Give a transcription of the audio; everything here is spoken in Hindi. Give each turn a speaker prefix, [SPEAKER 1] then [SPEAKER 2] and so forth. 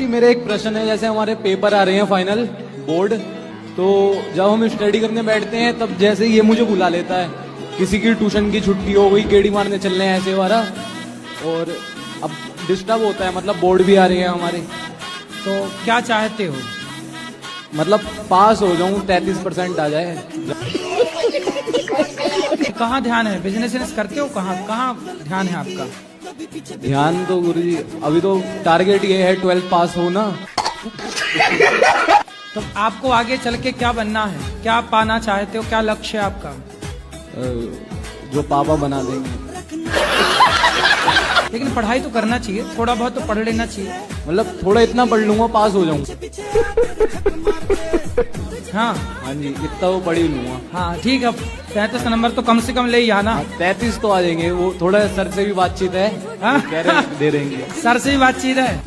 [SPEAKER 1] मेरे एक प्रश्न है, जैसे हमारे पेपर आ रहे हैं फाइनल बोर्ड, तो जब हम स्टडी करने बैठते हैं तब जैसे ये मुझे बुला लेता है, किसी की ट्यूशन की छुट्टी हो गई, गेड़ी मारने चलने हैं ऐसे वाला, और अब डिस्टर्ब होता है, मतलब बोर्ड भी आ रही है हमारे।
[SPEAKER 2] तो क्या चाहते हो?
[SPEAKER 1] मतलब पास हो जाऊं, 33% आ जाए।
[SPEAKER 2] कहाँ ध्यान है? बिजनेस करते हो? कहाँ कहाँ ध्यान है आपका?
[SPEAKER 1] ध्यान तो गुरुजी अभी तो टारगेट ये है 12 पास होना।
[SPEAKER 2] तो आपको आगे चल के क्या बनना है? क्या पाना चाहते हो? क्या लक्ष्य है आपका?
[SPEAKER 1] जो पापा बना देंगे।
[SPEAKER 2] लेकिन पढ़ाई तो करना चाहिए, थोड़ा बहुत तो पढ़ लेना चाहिए।
[SPEAKER 1] मतलब थोड़ा इतना पढ़ लूंगा, पास हो जाऊंगा।
[SPEAKER 2] हाँ
[SPEAKER 1] हाँ जी, इतना वो पढ़ ही लूंगा।
[SPEAKER 2] हाँ ठीक है, 33 नंबर तो कम से कम ले ही आना।
[SPEAKER 1] 33 तो आ जाएंगे, वो थोड़ा सर से भी बातचीत है,
[SPEAKER 2] हाँ?
[SPEAKER 1] कह रहे दे देंगे।
[SPEAKER 2] सर से ही बातचीत है।